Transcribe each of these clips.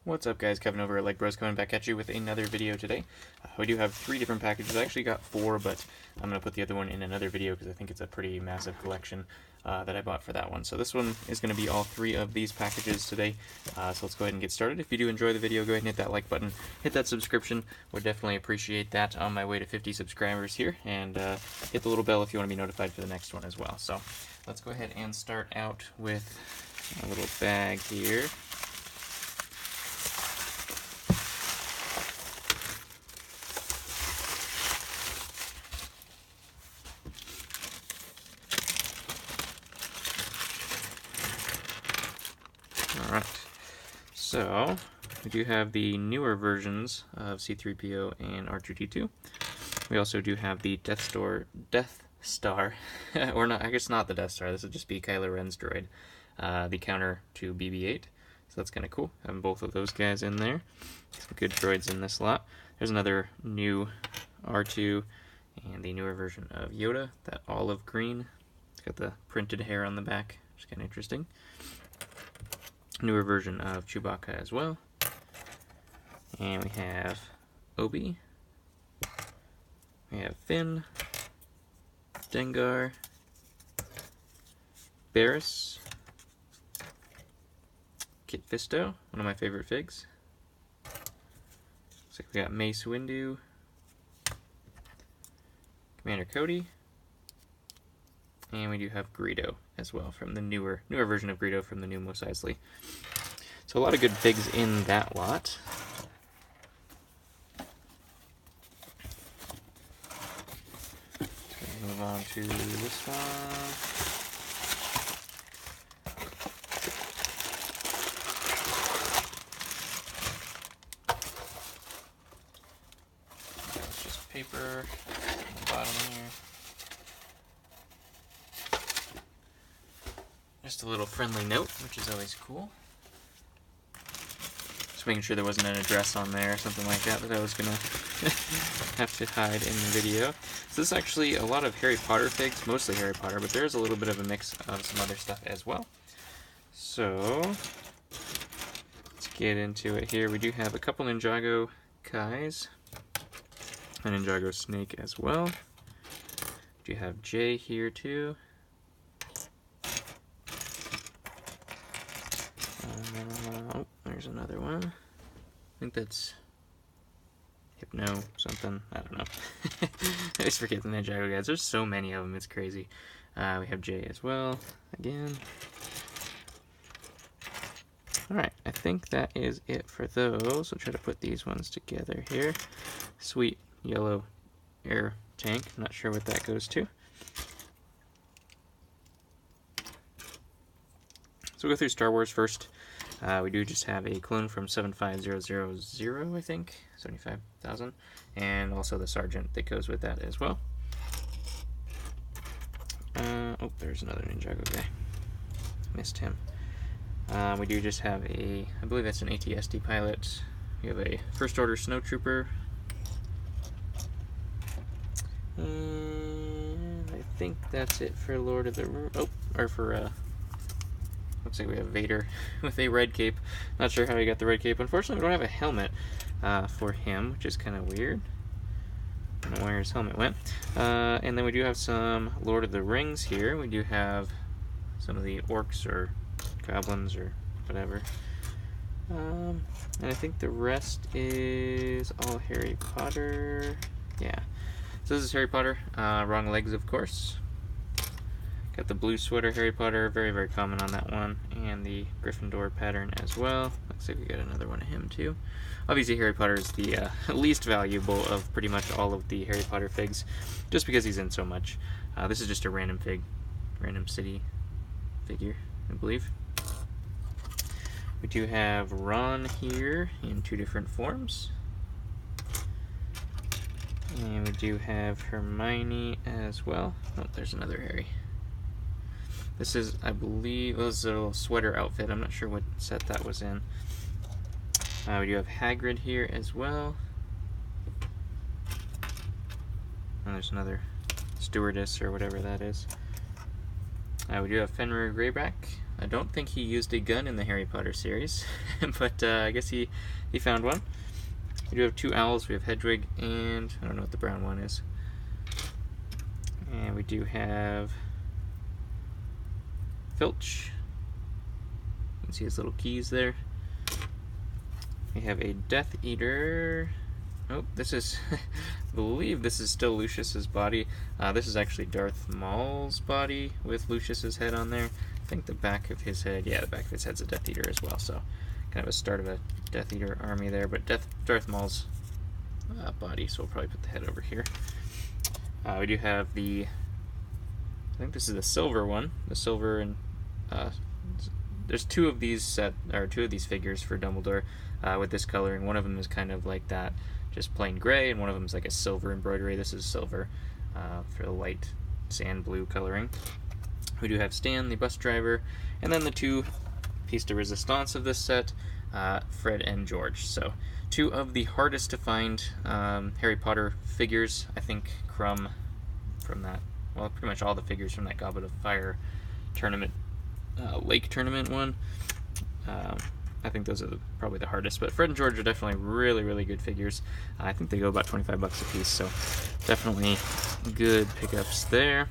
What's up, guys? Kevin over at LEGbrOs coming back at you with another video today. We do have 3 different packages. I actually got 4, but I'm going to put the other one in another video because I think it's a pretty massive collection that I bought for that one. So this one is going to be all 3 of these packages today. So let's go ahead and get started. If you do enjoy the video, go ahead and hit that like button. Hit that subscription. Would definitely appreciate that on my way to 50 subscribers here. And hit the little bell if you want to be notified for the next one as well. So let's go ahead and start out with a little bag here. Alright, so we do have the newer versions of C-3PO and R2-D2. We also do have the Death Star, or not, I guess not the Death Star, this would just be Kylo Ren's droid, the counter to BB-8. So that's kind of cool, having both of those guys in there. Some good droids in this lot. There's another new R2 and the newer version of Yoda, that olive green. It's got the printed hair on the back, which is kind of interesting. Newer version of Chewbacca as well. And we have Obi. We have Finn. Dengar. Barriss. Kit Fisto, one of my favorite figs. Looks like we got Mace Windu. Commander Cody. And we do have Greedo as well from the newer version of Greedo from the new Mos Eisley. So a lot of good figs in that lot. Move on to this one. That's just paper on the bottom here. Just a little friendly note, which is always cool. Just making sure there wasn't an address on there or something like that I was going to have to hide in the video. So this is actually a lot of Harry Potter figs, mostly Harry Potter, but there's a little bit of a mix of some other stuff as well. So let's get into it here. We do have a couple Ninjago Kais, a Ninjago Snake as well. We do have Jay here too. Oh, there's another one. I think that's Hypno something. I don't know. I always forget the Ninjago guys. There's so many of them. It's crazy. We have Jay as well. Again. Alright, I think that is it for those. I'll try to put these ones together here. Sweet yellow air tank. I'm not sure what that goes to. So we'll go through Star Wars first. We do just have a clone from 75000, I think, 75,000, and also the Sergeant that goes with that as well. Oh, there's another Ninjago guy. Missed him. We do just have a, I believe that's an AT-ST pilot. We have a First Order Snowtrooper. And I think that's it for Lord of the looks like we have Vader with a red cape. Not sure how he got the red cape. Unfortunately, we don't have a helmet for him, which is kind of weird. I don't know where his helmet went. And then we do have some Lord of the Rings here. We do have some of the orcs or goblins or whatever. And I think the rest is all Harry Potter. Yeah. So this is Harry Potter. Wrong legs, of course. Got the blue sweater Harry Potter, very, very common on that one, and the Gryffindor pattern as well. Looks like we got another one of him too. Obviously Harry Potter is the least valuable of pretty much all of the Harry Potter figs, just because he's in so much. This is just a random fig, random city figure, I believe. We do have Ron here in 2 different forms. And we do have Hermione as well. Oh, there's another Harry. This is, I believe, this is a little sweater outfit. I'm not sure what set that was in. We do have Hagrid here as well. And there's another stewardess or whatever that is. We do have Fenrir Greyback I don't think he used a gun in the Harry Potter series, but I guess he found one. We do have 2 owls. We have Hedwig and I don't know what the brown one is. And we do have Filch. You can see his little keys there. We have a Death Eater. Oh, this is, I believe this is still Lucius's body. This is actually Darth Maul's body with Lucius's head on there. I think the back of his head, yeah, the back of his head's a Death Eater as well, so kind of a start of a Death Eater army there, but Darth Maul's body, so we'll probably put the head over here. We do have the, I think this is the silver one, the silver, and there's 2 of these figures for Dumbledore with this coloring. One of them is kind of like that, just plain gray, and one of them is like a silver embroidery. This is silver for the light sand blue coloring. We do have Stan, the bus driver, and then the 2 piece de resistance of this set, Fred and George. So 2 of the hardest to find Harry Potter figures. I think from that, well, pretty much all the figures from that Goblet of Fire tournament, lake tournament one. I think those are probably the hardest, but Fred and George are definitely really, really good figures. I think they go about 25 bucks a piece, so definitely good pickups there.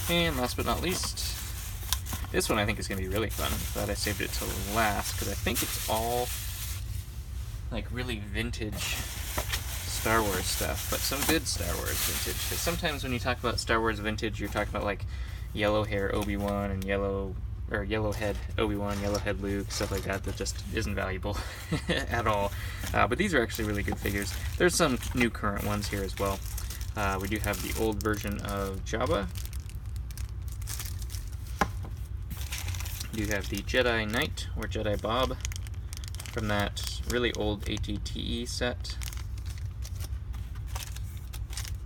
And last but not least, this one I think is going to be really fun. I'm glad I saved it till last, because I think it's all like really vintage Star Wars stuff, but some good Star Wars vintage. Because sometimes when you talk about Star Wars vintage, you're talking about like yellow hair Obi-Wan and yellow head Obi-Wan, yellow head Luke, stuff like that just isn't valuable at all. But these are actually really good figures. There's some new current ones here as well. We do have the old version of Jabba. We do have the Jedi Knight, or Jedi Bob, from that really old ATTE set.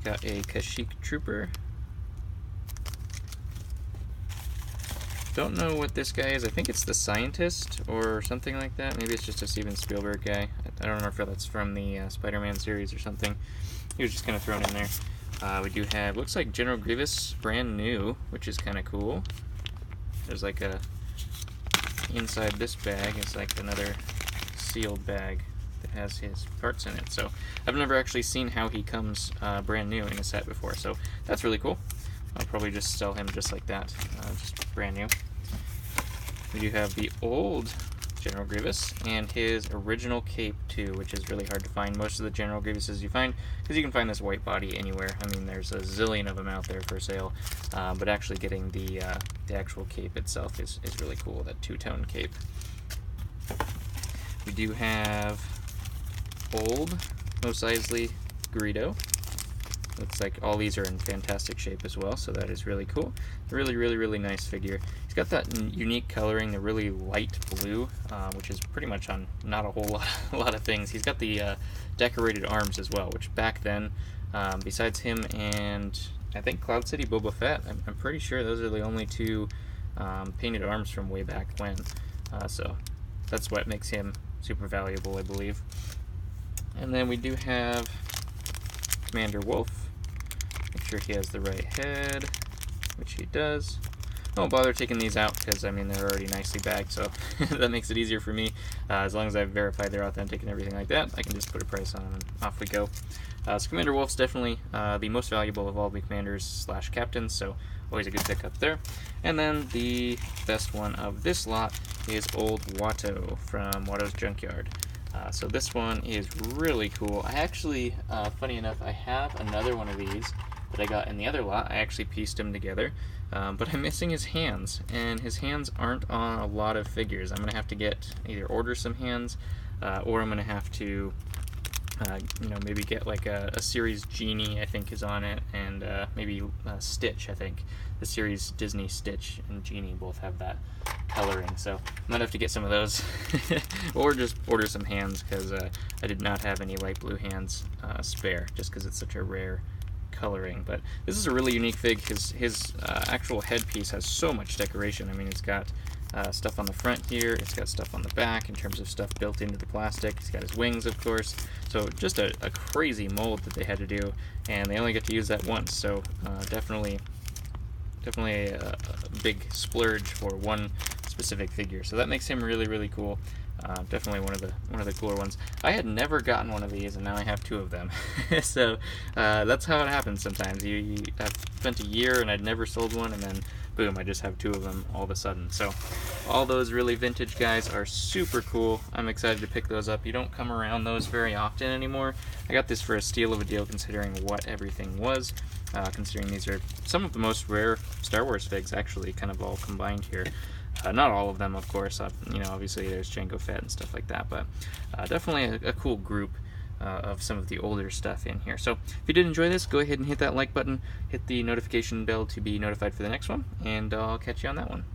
Got a Kashyyyk Trooper. Don't know what this guy is. I think it's the scientist or something like that. Maybe it's just a Steven Spielberg guy. I don't remember if that's from the Spider-Man series or something. He was just kind of thrown in there. We do have, looks like General Grievous, brand new, which is kind of cool. There's like a, inside this bag is like another sealed bag that has his parts in it. So I've never actually seen how he comes brand new in a set before, so that's really cool. I'll probably just sell him just like that, just brand new. We do have the old General Grievous and his original cape too, which is really hard to find. Most of the General Grievuses you find, because you can find this white body anywhere. I mean, there's a zillion of them out there for sale, but actually getting the actual cape itself is really cool, that 2-tone cape. We do have old Mos Eisley Greedo. Looks like all these are in fantastic shape as well, so that is really cool. Really, really, really nice figure. He's got that unique coloring, the really light blue, which is pretty much on not a whole lot of things. He's got the decorated arms as well, which back then, besides him and I think Cloud City Boba Fett, I'm pretty sure those are the only 2 painted arms from way back when. So that's what makes him super valuable, I believe. And then we do have Commander Wolf. Make sure he has the right head, which he does. I won't bother taking these out because, I mean, they're already nicely bagged, so that makes it easier for me. As long as I've verified they're authentic and everything like that, I can just put a price on them and off we go. So Commander Wolf's definitely the most valuable of all the commanders / captains, so always a good pickup there. And then the best one of this lot is old Watto from Watto's Junkyard. So this one is really cool. I actually, funny enough, I have another one of these that I got in the other lot. I actually pieced them together, but I'm missing his hands, and his hands aren't on a lot of figures. I'm going to have to either order some hands, or I'm going to have to, maybe get like a series Genie, I think, is on it, and maybe Stitch, I think. The series Disney Stitch and Genie both have that coloring, so I might have to get some of those, or just order some hands, because I did not have any light blue hands spare, just because it's such a rare coloring. But this is a really unique fig. His actual headpiece has so much decoration. I mean, it's got stuff on the front here, it's got stuff on the back in terms of stuff built into the plastic. He's got his wings, of course, so just a crazy mold that they had to do, and they only get to use that once, so definitely definitely a big splurge for one specific figure. So that makes him really, really cool. Definitely one of the cooler ones. I had never gotten one of these, and now I have 2 of them. So that's how it happens sometimes. I've spent a year and I'd never sold one, and then boom, I just have 2 of them all of a sudden. So all those really vintage guys are super cool. I'm excited to pick those up. You don't come around those very often anymore. I got this for a steal of a deal considering what everything was. Considering these are some of the most rare Star Wars figs, actually, kind of all combined here. Not all of them, of course. You know, obviously there's Jango Fett and stuff like that, but definitely a cool group of some of the older stuff in here. So if you did enjoy this, go ahead and hit that like button, hit the notification bell to be notified for the next one, and I'll catch you on that one.